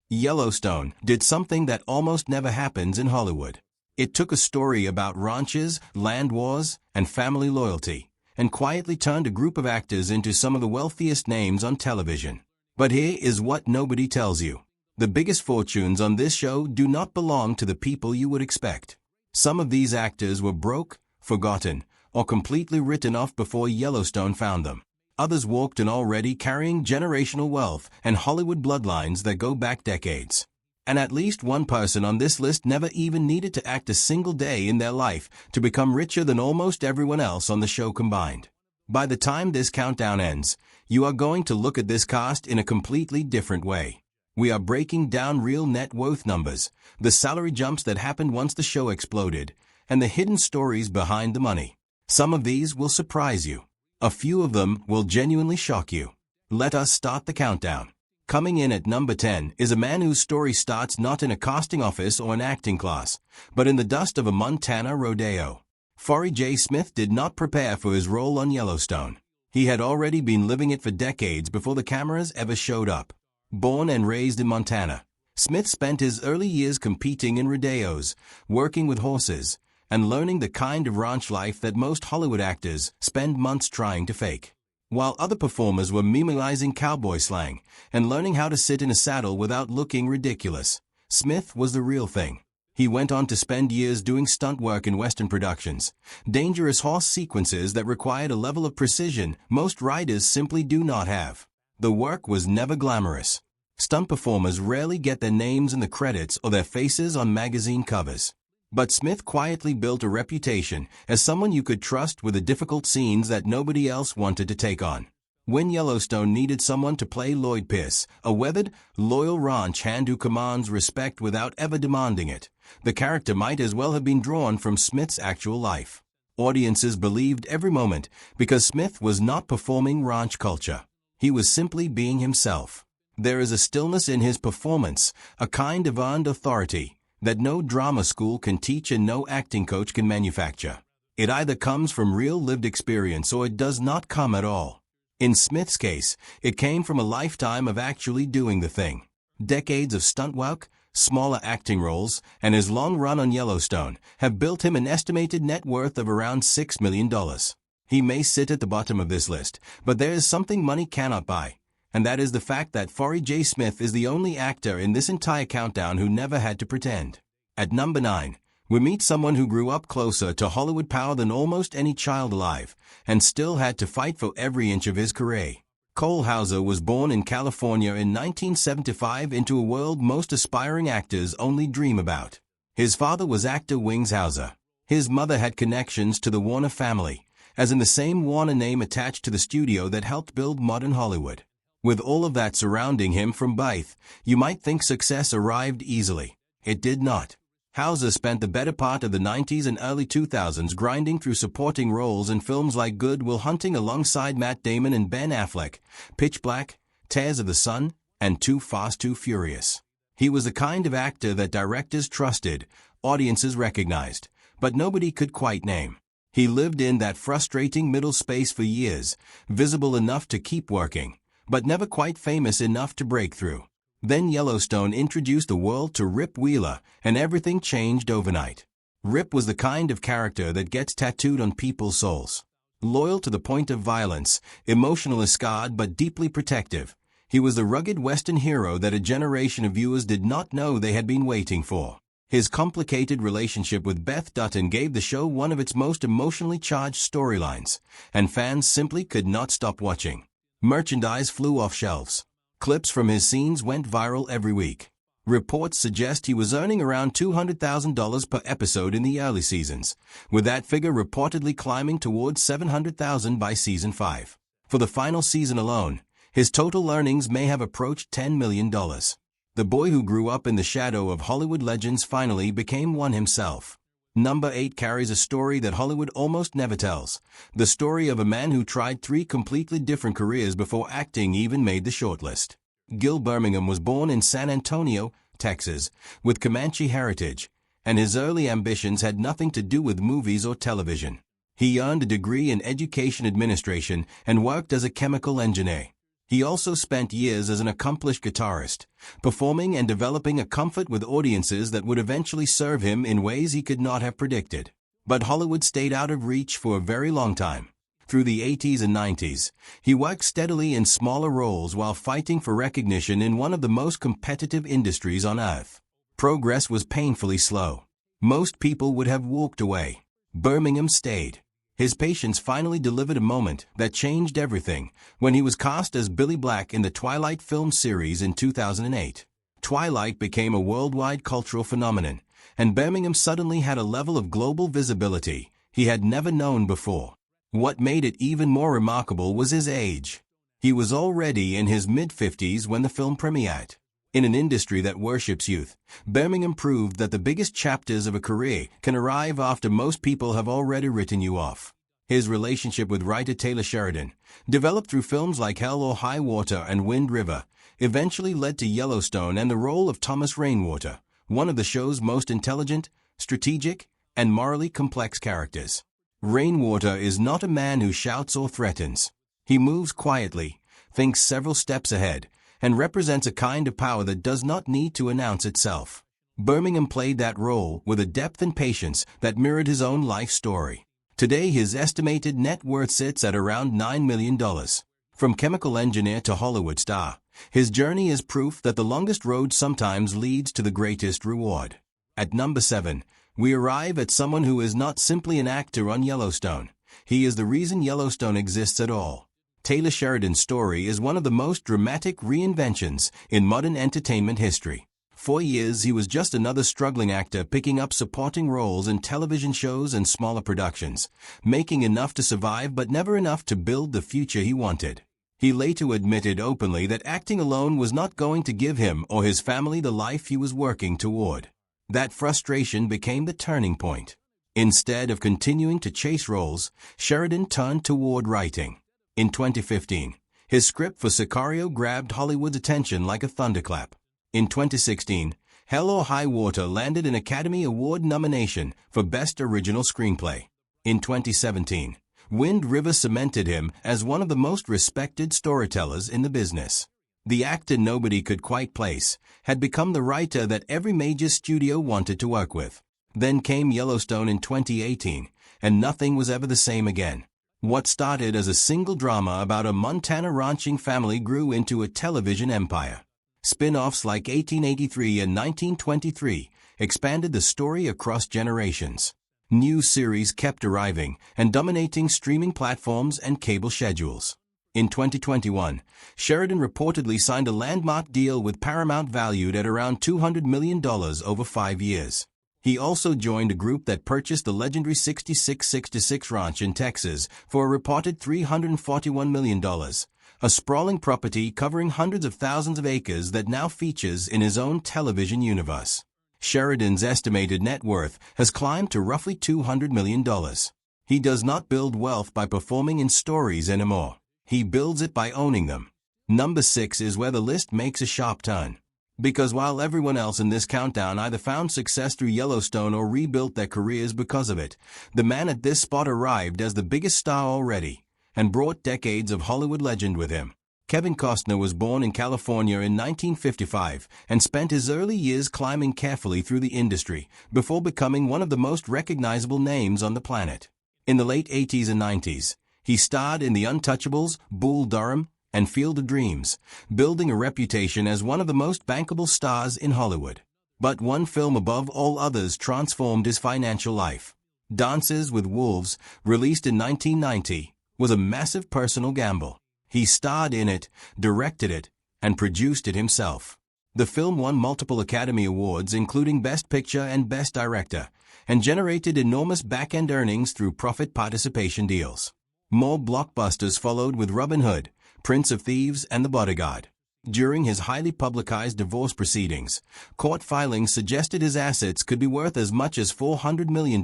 Yellowstone did something that almost never happens in Hollywood. It took a story about ranches, land wars, and family loyalty, and quietly turned a group of actors into some of the wealthiest names on television. But here is what nobody tells you. The biggest fortunes on this show do not belong to the people you would expect. Some of these actors were broke, forgotten, or completely written off before Yellowstone found them. Others walked in already carrying generational wealth and Hollywood bloodlines that go back decades. And at least one person on this list never even needed to act a single day in their life to become richer than almost everyone else on the show combined. By the time this countdown ends, you are going to look at this cast in a completely different way. We are breaking down real net worth numbers, the salary jumps that happened once the show exploded, and the hidden stories behind the money. Some of these will surprise you. A few of them will genuinely shock you. Let us start the countdown. Coming in at number 10 is a man whose story starts not in a casting office or an acting class, but in the dust of a Montana rodeo. Forry J. Smith did not prepare for his role on Yellowstone. He had already been living it for decades before the cameras ever showed up. Born and raised in Montana, Smith spent his early years competing in rodeos, working with horses, and learning the kind of ranch life that most Hollywood actors spend months trying to fake. While other performers were memorizing cowboy slang and learning how to sit in a saddle without looking ridiculous, Smith was the real thing. He went on to spend years doing stunt work in Western productions, dangerous horse sequences that required a level of precision most riders simply do not have. The work was never glamorous. Stunt performers rarely get their names in the credits or their faces on magazine covers. But Smith quietly built a reputation as someone you could trust with the difficult scenes that nobody else wanted to take on. When Yellowstone needed someone to play Lloyd Pierce, a weathered, loyal ranch hand who commands respect without ever demanding it, the character might as well have been drawn from Smith's actual life. Audiences believed every moment because Smith was not performing ranch culture. He was simply being himself. There is a stillness in his performance, a kind of earned authority that no drama school can teach and no acting coach can manufacture. It either comes from real lived experience or it does not come at all. In Smith's case, it came from a lifetime of actually doing the thing. Decades of stunt work, smaller acting roles, and his long run on Yellowstone have built him an estimated net worth of around $6 million. He may sit at the bottom of this list, but there is something money cannot buy. And that is the fact that Forry J. Smith is the only actor in this entire countdown who never had to pretend. At number 9, we meet someone who grew up closer to Hollywood power than almost any child alive, and still had to fight for every inch of his career. Cole Hauser was born in California in 1975 into a world most aspiring actors only dream about. His father was actor Wings Hauser. His mother had connections to the Warner family, as in the same Warner name attached to the studio that helped build modern Hollywood. With all of that surrounding him from birth, you might think success arrived easily. It did not. Hauser spent the better part of the 90s and early 2000s grinding through supporting roles in films like Good Will Hunting alongside Matt Damon and Ben Affleck, Pitch Black, Tears of the Sun, and Too Fast, Too Furious. He was the kind of actor that directors trusted, audiences recognized, but nobody could quite name. He lived in that frustrating middle space for years, visible enough to keep working, but never quite famous enough to break through. Then Yellowstone introduced the world to Rip Wheeler, and everything changed overnight. Rip was the kind of character that gets tattooed on people's souls. Loyal to the point of violence, emotionally scarred but deeply protective, he was the rugged Western hero that a generation of viewers did not know they had been waiting for. His complicated relationship with Beth Dutton gave the show one of its most emotionally charged storylines, and fans simply could not stop watching. Merchandise flew off shelves. Clips from his scenes went viral every week. Reports suggest he was earning around $200,000 per episode in the early seasons, with that figure reportedly climbing towards $700,000 by season 5. For the final season alone, his total earnings may have approached $10 million. The boy who grew up in the shadow of Hollywood legends finally became one himself. Number 8 carries a story that Hollywood almost never tells. The story of a man who tried 3 completely different careers before acting even made the shortlist. Gil Birmingham was born in San Antonio, Texas, with Comanche heritage, and his early ambitions had nothing to do with movies or television. He earned a degree in education administration and worked as a chemical engineer. He also spent years as an accomplished guitarist, performing and developing a comfort with audiences that would eventually serve him in ways he could not have predicted. But Hollywood stayed out of reach for a very long time. Through the 80s and 90s, he worked steadily in smaller roles while fighting for recognition in one of the most competitive industries on earth. Progress was painfully slow. Most people would have walked away. Birmingham stayed. His patience finally delivered a moment that changed everything when he was cast as Billy Black in the Twilight film series in 2008. Twilight became a worldwide cultural phenomenon, and Birmingham suddenly had a level of global visibility he had never known before. What made it even more remarkable was his age. He was already in his mid-50s when the film premiered. In an industry that worships youth, Birmingham proved that the biggest chapters of a career can arrive after most people have already written you off. His relationship with writer Taylor Sheridan, developed through films like Hell or High Water and Wind River, eventually led to Yellowstone and the role of Thomas Rainwater, one of the show's most intelligent, strategic, and morally complex characters. Rainwater is not a man who shouts or threatens. He moves quietly, thinks several steps ahead, and represents a kind of power that does not need to announce itself. Birmingham played that role with a depth and patience that mirrored his own life story. Today his estimated net worth sits at around $9 million. From chemical engineer to Hollywood star, his journey is proof that the longest road sometimes leads to the greatest reward. At number 7, we arrive at someone who is not simply an actor on Yellowstone. He is the reason Yellowstone exists at all. Taylor Sheridan's story is one of the most dramatic reinventions in modern entertainment history. For years he was just another struggling actor picking up supporting roles in television shows and smaller productions, making enough to survive but never enough to build the future he wanted. He later admitted openly that acting alone was not going to give him or his family the life he was working toward. That frustration became the turning point. Instead of continuing to chase roles, Sheridan turned toward writing. In 2015, his script for Sicario grabbed Hollywood's attention like a thunderclap. In 2016, Hell or High Water landed an Academy Award nomination for Best Original Screenplay. In 2017, Wind River cemented him as one of the most respected storytellers in the business. The actor nobody could quite place had become the writer that every major studio wanted to work with. Then came Yellowstone in 2018, and nothing was ever the same again. What started as a single drama about a Montana ranching family grew into a television empire. Spin-offs like 1883 and 1923 expanded the story across generations. New series kept arriving and dominating streaming platforms and cable schedules. In 2021, Sheridan reportedly signed a landmark deal with Paramount valued at around $200 million over 5 years. He also joined a group that purchased the legendary 6666 Ranch in Texas for a reported $341 million, a sprawling property covering hundreds of thousands of acres that now features in his own television universe. Sheridan's estimated net worth has climbed to roughly $200 million. He does not build wealth by performing in stories anymore. He builds it by owning them. Number 6 is where the list makes a sharp turn. Because while everyone else in this countdown either found success through Yellowstone or rebuilt their careers because of it, the man at this spot arrived as the biggest star already, and brought decades of Hollywood legend with him. Kevin Costner was born in California in 1955 and spent his early years climbing carefully through the industry before becoming one of the most recognizable names on the planet. In the late 80s and 90s, he starred in The Untouchables, Bull Durham, and Field of Dreams, building a reputation as one of the most bankable stars in Hollywood. But one film above all others transformed his financial life. Dances with Wolves, released in 1990, was a massive personal gamble. He starred in it, directed it, and produced it himself. The film won multiple Academy Awards including Best Picture and Best Director, and generated enormous back-end earnings through profit participation deals. More blockbusters followed with Robin Hood, Prince of Thieves, and The Bodyguard. During his highly publicized divorce proceedings, court filings suggested his assets could be worth as much as $400 million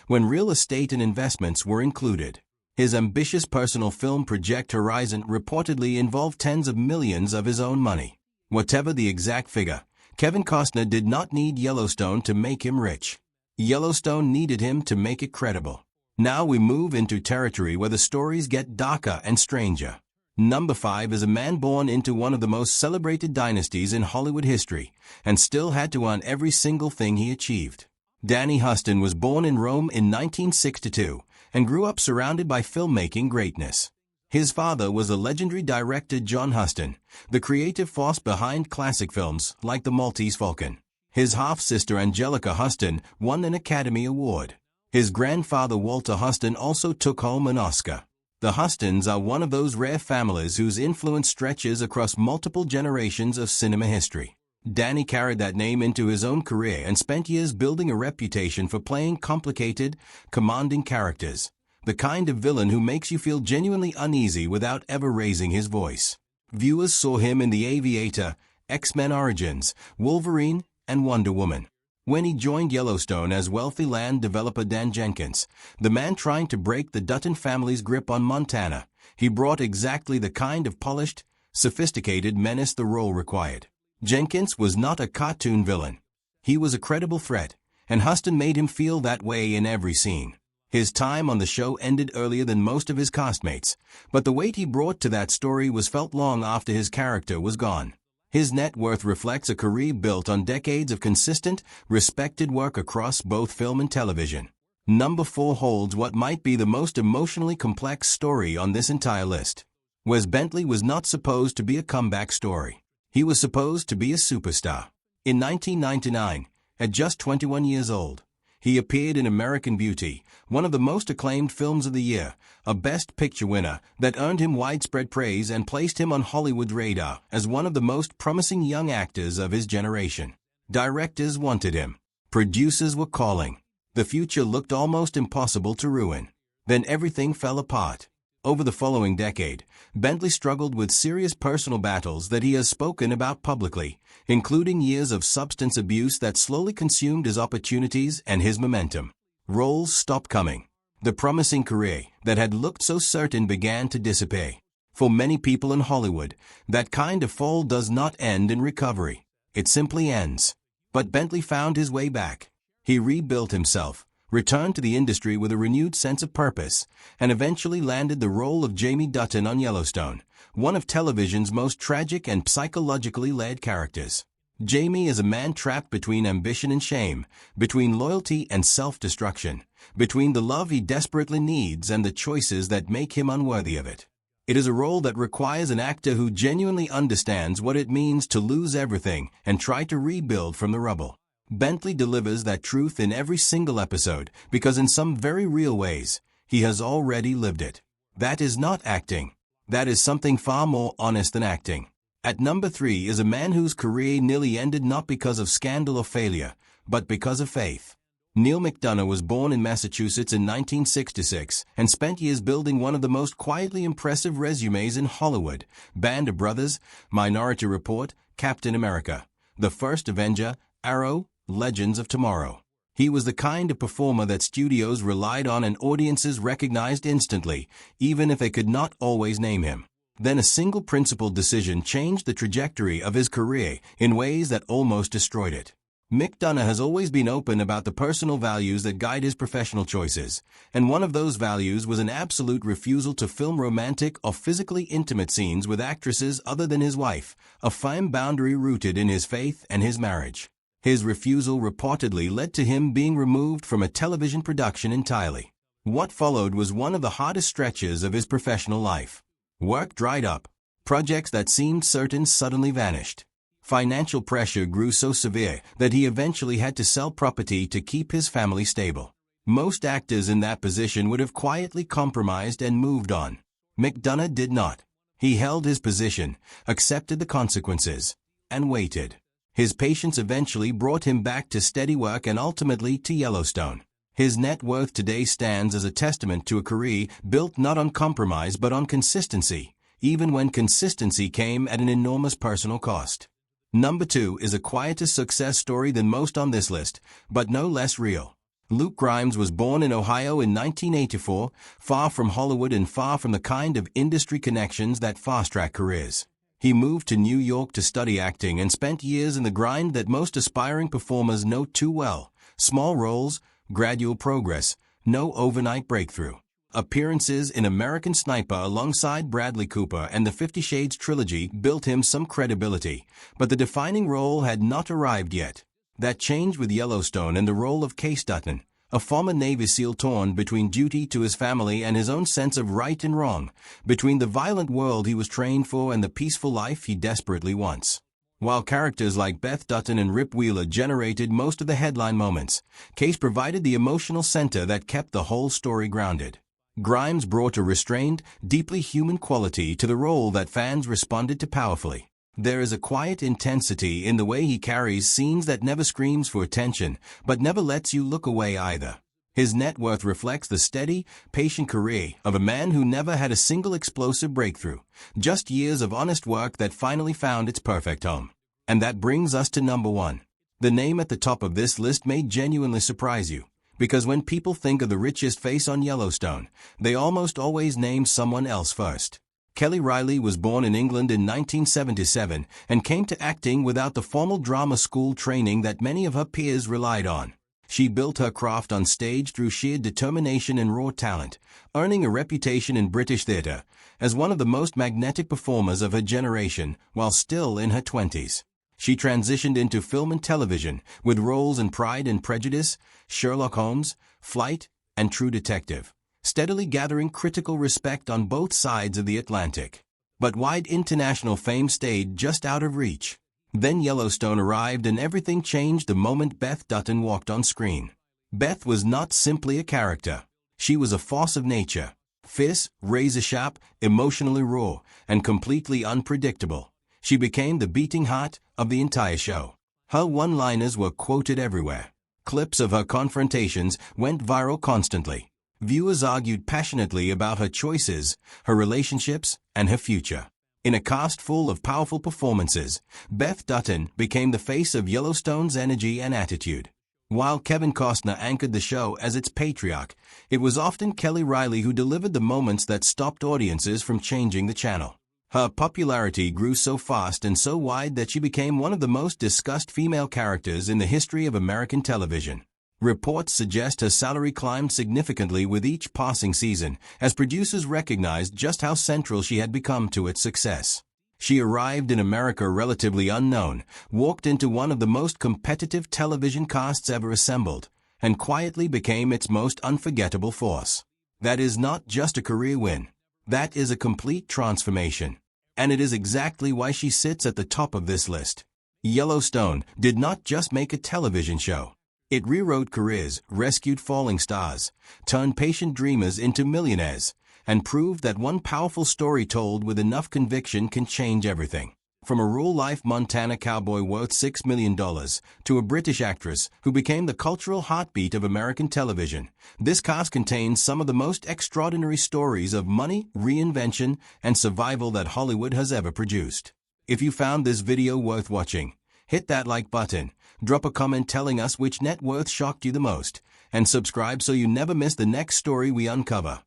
when real estate and investments were included. His ambitious personal film Project Horizon reportedly involved tens of millions of his own money. Whatever the exact figure, Kevin Costner did not need Yellowstone to make him rich. Yellowstone needed him to make it credible. Now we move into territory where the stories get darker and stranger. Number 5 is a man born into one of the most celebrated dynasties in Hollywood history, and still had to earn every single thing he achieved. Danny Huston was born in Rome in 1962, and grew up surrounded by filmmaking greatness. His father was the legendary director John Huston, the creative force behind classic films like The Maltese Falcon. His half-sister Angelica Huston won an Academy Award. His grandfather Walter Huston also took home an Oscar. The Hustons are one of those rare families whose influence stretches across multiple generations of cinema history. Danny carried that name into his own career and spent years building a reputation for playing complicated, commanding characters. The kind of villain who makes you feel genuinely uneasy without ever raising his voice. Viewers saw him in The Aviator, X-Men Origins, Wolverine, and Wonder Woman. When he joined Yellowstone as wealthy land developer Dan Jenkins, the man trying to break the Dutton family's grip on Montana, he brought exactly the kind of polished, sophisticated menace the role required. Jenkins was not a cartoon villain. He was a credible threat, and Huston made him feel that way in every scene. His time on the show ended earlier than most of his castmates, but the weight he brought to that story was felt long after his character was gone. His net worth reflects a career built on decades of consistent, respected work across both film and television. Number 4 holds what might be the most emotionally complex story on this entire list. Wes Bentley was not supposed to be a comeback story. He was supposed to be a superstar. In 1999, at just 21 years old, he appeared in American Beauty, one of the most acclaimed films of the year, a Best Picture winner that earned him widespread praise and placed him on Hollywood's radar as one of the most promising young actors of his generation. Directors wanted him. Producers were calling. The future looked almost impossible to ruin. Then everything fell apart. Over the following decade, Bentley struggled with serious personal battles that he has spoken about publicly, including years of substance abuse that slowly consumed his opportunities and his momentum. Roles stopped coming. The promising career that had looked so certain began to dissipate. For many people in Hollywood, that kind of fall does not end in recovery. It simply ends. But Bentley found his way back. He rebuilt himself, returned to the industry with a renewed sense of purpose, and eventually landed the role of Jamie Dutton on Yellowstone, one of television's most tragic and psychologically led characters. Jamie is a man trapped between ambition and shame, between loyalty and self-destruction, between the love he desperately needs and the choices that make him unworthy of it. It is a role that requires an actor who genuinely understands what it means to lose everything and try to rebuild from the rubble. Bentley delivers that truth in every single episode because in some very real ways, he has already lived it. That is not acting. That is something far more honest than acting. At number 3 is a man whose career nearly ended not because of scandal or failure, but because of faith. Neil McDonough was born in Massachusetts in 1966 and spent years building one of the most quietly impressive resumes in Hollywood: Band of Brothers, Minority Report, Captain America, The First Avenger, Arrow, Legends of Tomorrow. He was the kind of performer that studios relied on and audiences recognized instantly, even if they could not always name him. Then a single principled decision changed the trajectory of his career in ways that almost destroyed it. McDonough has always been open about the personal values that guide his professional choices, and one of those values was an absolute refusal to film romantic or physically intimate scenes with actresses other than his wife, a firm boundary rooted in his faith and his marriage. His refusal reportedly led to him being removed from a television production entirely. What followed was one of the hardest stretches of his professional life. Work dried up. Projects that seemed certain suddenly vanished. Financial pressure grew so severe that he eventually had to sell property to keep his family stable. Most actors in that position would have quietly compromised and moved on. McDonough did not. He held his position, accepted the consequences, and waited. His patience eventually brought him back to steady work and ultimately to Yellowstone. His net worth today stands as a testament to a career built not on compromise but on consistency, even when consistency came at an enormous personal cost. Number 2 is a quieter success story than most on this list, but no less real. Luke Grimes was born in Ohio in 1984, far from Hollywood and far from the kind of industry connections that fast-track careers. He moved to New York to study acting and spent years in the grind that most aspiring performers know too well: small roles, gradual progress, no overnight breakthrough. Appearances in American Sniper alongside Bradley Cooper and the 50 Shades trilogy built him some credibility, but the defining role had not arrived yet. That changed with Yellowstone and the role of Case Dutton, a former Navy SEAL torn between duty to his family and his own sense of right and wrong, between the violent world he was trained for and the peaceful life he desperately wants. While characters like Beth Dutton and Rip Wheeler generated most of the headline moments, Case provided the emotional center that kept the whole story grounded. Grimes brought a restrained, deeply human quality to the role that fans responded to powerfully. There is a quiet intensity in the way he carries scenes that never screams for attention, but never lets you look away either. His net worth reflects the steady, patient career of a man who never had a single explosive breakthrough, just years of honest work that finally found its perfect home. And that brings us to number 1. The name at the top of this list may genuinely surprise you, because when people think of the richest face on Yellowstone, they almost always name someone else first. Kelly Riley was born in England in 1977 and came to acting without the formal drama school training that many of her peers relied on. She built her craft on stage through sheer determination and raw talent, earning a reputation in British theatre as one of the most magnetic performers of her generation while still in her 20s. She transitioned into film and television with roles in Pride and Prejudice, Sherlock Holmes, Flight, and True Detective, steadily gathering critical respect on both sides of the Atlantic. But wide international fame stayed just out of reach. Then Yellowstone arrived and everything changed the moment Beth Dutton walked on screen. Beth was not simply a character. She was a force of nature. Fierce, razor-sharp, emotionally raw, and completely unpredictable. She became the beating heart of the entire show. Her one-liners were quoted everywhere. Clips of her confrontations went viral constantly. Viewers argued passionately about her choices, her relationships, and her future. In a cast full of powerful performances, Beth Dutton became the face of Yellowstone's energy and attitude. While Kevin Costner anchored the show as its patriarch, it was often Kelly Riley who delivered the moments that stopped audiences from changing the channel. Her popularity grew so fast and so wide that she became one of the most discussed female characters in the history of American television. Reports suggest her salary climbed significantly with each passing season, as producers recognized just how central she had become to its success. She arrived in America relatively unknown, walked into one of the most competitive television casts ever assembled, and quietly became its most unforgettable force. That is not just a career win. That is a complete transformation. And it is exactly why she sits at the top of this list. Yellowstone did not just make a television show. It rewrote careers, rescued falling stars, turned patient dreamers into millionaires, and proved that one powerful story told with enough conviction can change everything. From a rural-life Montana cowboy worth $6 million to a British actress who became the cultural heartbeat of American television, this cast contains some of the most extraordinary stories of money, reinvention, and survival that Hollywood has ever produced. If you found this video worth watching, hit that like button, drop a comment telling us which net worth shocked you the most, and subscribe so you never miss the next story we uncover.